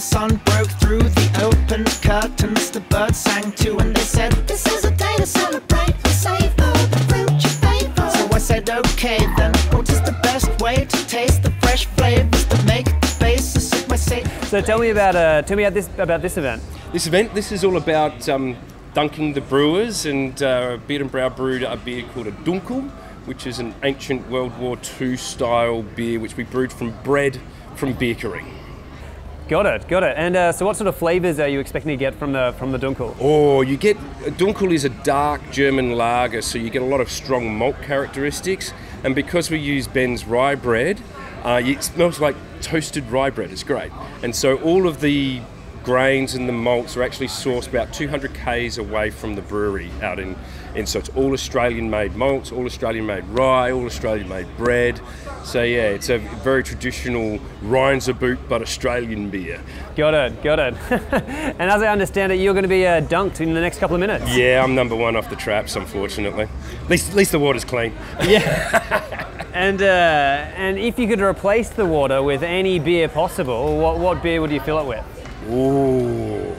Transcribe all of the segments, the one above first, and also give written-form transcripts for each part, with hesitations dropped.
sun broke through the open curtains. The birds sang too, and they said, "This is a day to celebrate and savor the fruit you favor." So I said, okay then, what is the best way to taste the fresh flavors that make the basis of my say? So tell me about this event. This is all about dunking the brewers, and Beard Brau brewed a beer called a Dunkel, which is an ancient World War II style beer which we brewed from bread from Beerkary. Got it. And so what sort of flavours are you expecting to get from the Dunkel? Oh, Dunkel is a dark German lager, so you get a lot of strong malt characteristics, and because we use Ben's rye bread, it smells like toasted rye bread. It's great. And so all of the grains and the malts are actually sourced about 200 k's away from the brewery out in so it's all Australian made malts, all Australian made rye, all Australian made bread. So yeah, it's a very traditional Rheinzerbot but Australian beer. Got it. And as I understand it, you're going to be dunked in the next couple of minutes. Yeah, I'm number one off the traps, unfortunately. At least the water's clean. Yeah. And if you could replace the water with any beer possible, what beer would you fill it with? Oh,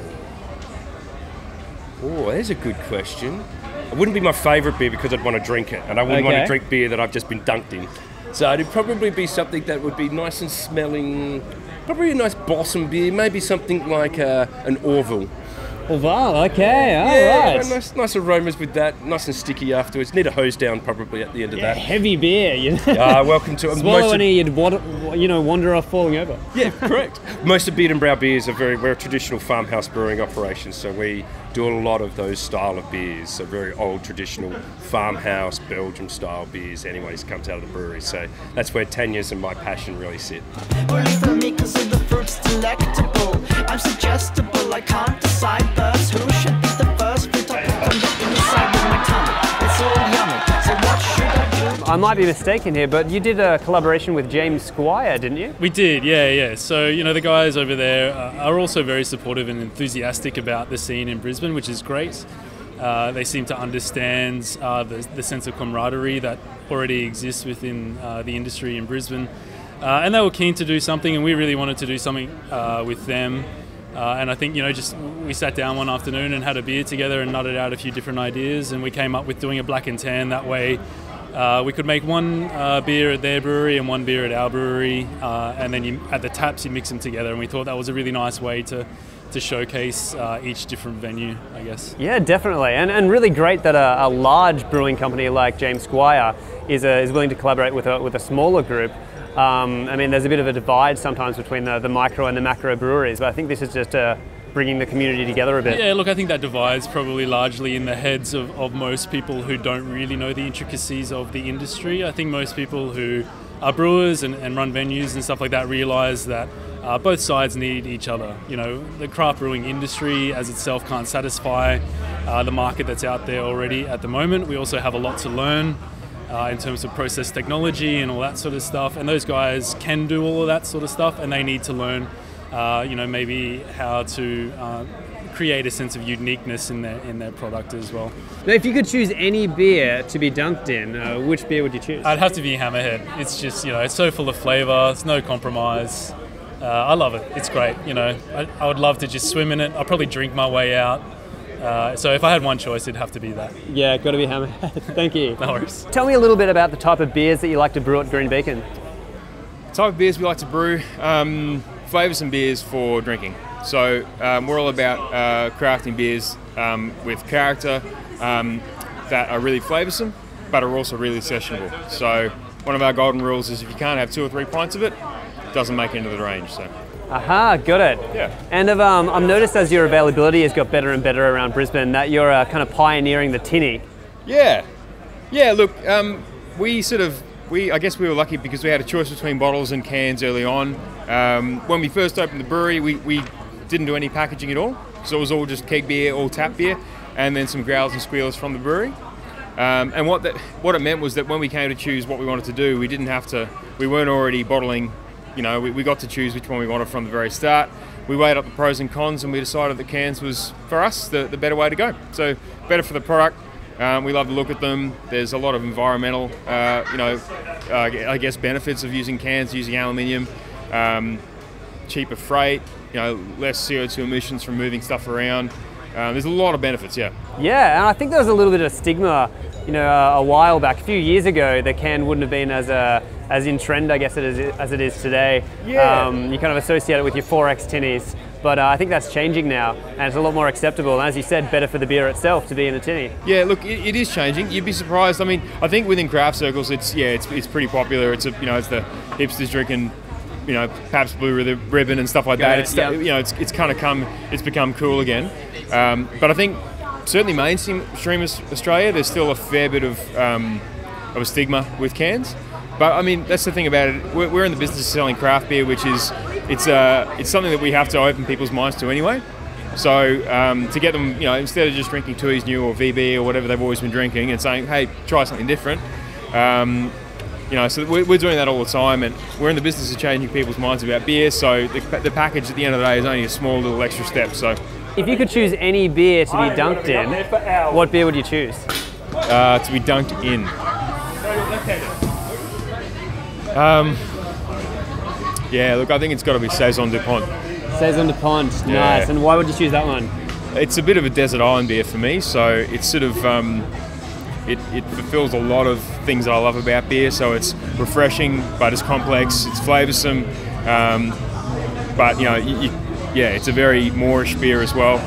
there's a good question. It wouldn't be my favourite beer because I'd want to drink it, and I wouldn't want to drink beer that I've just been dunked in. So it'd probably be something that would be nice and smelling, probably a nice Bossum beer, maybe something like an Orville. Orville, okay, all right. Nice aromas with that, nice and sticky afterwards. Need a hose down probably at the end of that. Heavy beer, you know. Welcome to Swallow any, you'd wander off falling over. Yeah, correct. Most of Beard Brau beers we're a traditional farmhouse brewing operation, so we do a lot of those style of beers, so very old traditional farmhouse Belgium style beers anyways comes out of the brewery, so that's where Tanya's and my passion really sit. Only for me 'cause of the fruit's delectable. I'm suggestible, I can't decide first who should be the first fruit I put on the inside of my tongue. It's all yummy, so what should I do? I might be mistaken here, but you did a collaboration with James Squire, didn't you? We did, yeah. So, the guys over there are also very supportive and enthusiastic about the scene in Brisbane, which is great. They seem to understand the sense of camaraderie that already exists within the industry in Brisbane. And they were keen to do something, and we really wanted to do something with them. And I think, we sat down one afternoon and had a beer together and nutted out a few different ideas, and we came up with doing a black and tan. That way we could make one beer at their brewery and one beer at our brewery, and then at the taps you mix them together, and we thought that was a really nice way to showcase each different venue, I guess. Yeah, definitely, and really great that a large brewing company like James Squire is willing to collaborate with a smaller group. I mean, there's a bit of a divide sometimes between the micro and the macro breweries, but I think this is just bringing the community together a bit. Yeah, look, I think that divide's probably largely in the heads of most people who don't really know the intricacies of the industry. I think most people who are brewers and run venues and stuff like that realise that both sides need each other. The craft brewing industry as itself can't satisfy the market that's out there already at the moment. We also have a lot to learn in terms of process technology and all that sort of stuff, and those guys can do all of that sort of stuff, and they need to learn maybe how to create a sense of uniqueness in their product as well. Now, if you could choose any beer to be dunked in, which beer would you choose? I'd have to be Hammerhead. It's just, it's so full of flavour, it's no compromise. I love it, it's great. I would love to just swim in it. I'll probably drink my way out. So if I had one choice, it'd have to be that. Yeah, got to be Hammerhead. Thank you. No worries. Tell me a little bit about the type of beers that you like to brew at Green Beacon. The type of beers we like to brew, flavours and beers for drinking. So we're all about crafting beers with character that are really flavoursome, but are also really sessionable. So one of our golden rules is if you can't have 2 or 3 pints of it, it doesn't make it into the range. So. Aha, got it. Yeah. And I've noticed as your availability has got better and better around Brisbane that you're kind of pioneering the tinny. Yeah. Look, I guess we were lucky because we had a choice between bottles and cans early on. When we first opened the brewery, we didn't do any packaging at all, so it was all just keg beer, all tap beer, and then some growls and squealers from the brewery. And what it meant was that when we came to choose what we wanted to do, we weren't already bottling. We got to choose which one we wanted from the very start. We weighed up the pros and cons, and we decided that cans was, for us, the better way to go. So, better for the product. We love to look at them. There's a lot of environmental, I guess, benefits of using cans, using aluminium. cheaper freight, less CO2 emissions from moving stuff around. There's a lot of benefits, yeah. Yeah, and I think there was a little bit of stigma, a while back, a few years ago, the can wouldn't have been as in trend, I guess, as it is today. Yeah. You kind of associate it with your 4X tinnies, but I think that's changing now, and it's a lot more acceptable, and as you said, better for the beer itself to be in a tinny. Yeah, look, it is changing. You'd be surprised. I mean, I think within craft circles, it's pretty popular. It's it's the hipsters drinking, Pabst Blue Ribbon and stuff like that. It's become cool again. But I think certainly mainstream Australia, there's still a fair bit of a stigma with cans. But I mean, that's the thing about it. We're in the business of selling craft beer, which is it's something that we have to open people's minds to anyway. So to get them, instead of just drinking Tooheys New or VB or whatever they've always been drinking, and saying, hey, try something different. So we're doing that all the time, and we're in the business of changing people's minds about beer. So the package at the end of the day is only a small little extra step. So if you could choose any beer to be dunked in, what beer would you choose? To be dunked in. Look, I think it's got to be Saison DuPont. Saison DuPont, Yeah. nice. And why would you choose that one? It's a bit of a desert island beer for me, so it's sort of it fulfills a lot of things that I love about beer. So it's refreshing, but it's complex. It's flavoursome, but it's a very Moorish beer as well.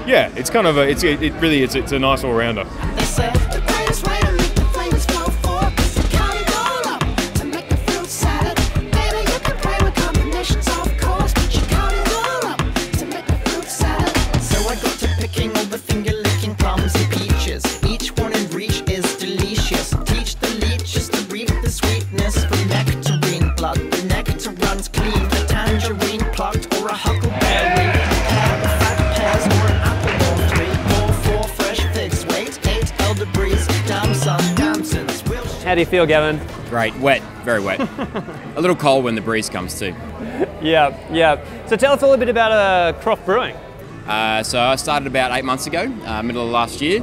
It's kind of it's a nice all rounder. They said the greatest way to make the flavors flow forward is to count it all up to make the fruit salad. Baby, you can play with combinations, of course, but you count it all up to make the fruit salad. So I got to picking all the finger-licking plums and peaches. Each one in reach is delicious. Teach the leeches to reap the sweetness from nectarine blood. The nectar runs clean. A tangerine plucked or a huckleberry. How do you feel, Gavin? Great, wet, very wet. A little cold when the breeze comes too. Yeah. So tell us a little bit about Croft Brewing. So I started about 8 months ago, middle of last year.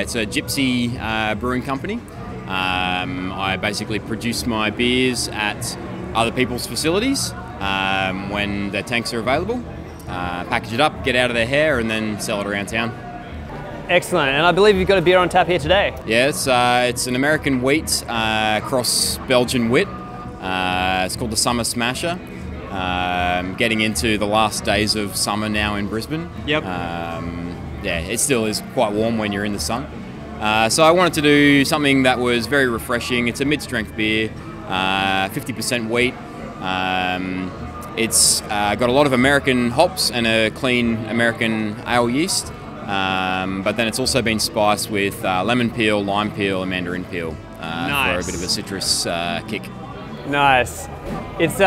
It's a gypsy brewing company. I basically produce my beers at other people's facilities when their tanks are available. Package it up, get out of their hair, and then sell it around town. Excellent, and I believe you've got a beer on tap here today. Yeah, it's an American wheat cross Belgian wit. It's called the Summer Smasher. Getting into the last days of summer now in Brisbane. Yep. It still is quite warm when you're in the sun. So I wanted to do something that was very refreshing. It's a mid-strength beer, 50% wheat. It's got a lot of American hops and a clean American ale yeast. But then it's also been spiced with lemon peel, lime peel, and mandarin peel for a bit of a citrus kick. Nice. It's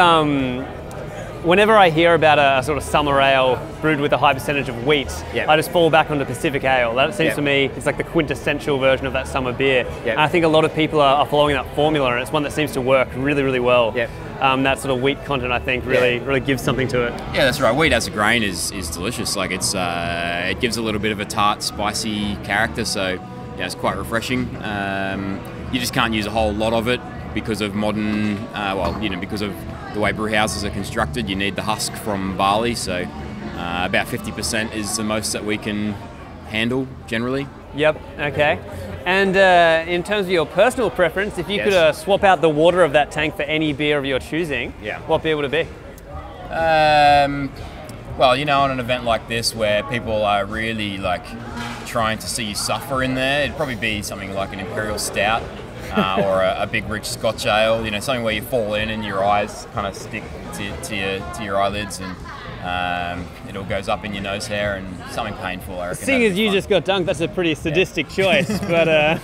whenever I hear about a sort of summer ale brewed with a high percentage of wheat, I just fall back onto Pacific Ale. That seems to me, it's like the quintessential version of that summer beer. And I think a lot of people are following that formula, and it's one that seems to work really, really well. That sort of wheat content, I think, really gives something to it. Yeah, that's right. Wheat as a grain is delicious. Like it gives a little bit of a tart, spicy character, so it's quite refreshing. You just can't use a whole lot of it because of modern, because of the way brew houses are constructed. You need the husk from barley, so about 50% is the most that we can handle generally. Yep, okay. And in terms of your personal preference, if you could swap out the water of that tank for any beer of your choosing, what beer would it be? Well, on an event like this where people are really trying to see you suffer in there, it'd probably be something like an Imperial Stout or a big rich Scotch ale, something where you fall in and your eyes kind of stick to your eyelids, and it all goes up in your nose hair, and something painful, I reckon. Seeing as you just got dunked, that's a pretty sadistic choice, but I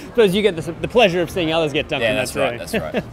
suppose you get the pleasure of seeing others get dunked. Yeah, that's right.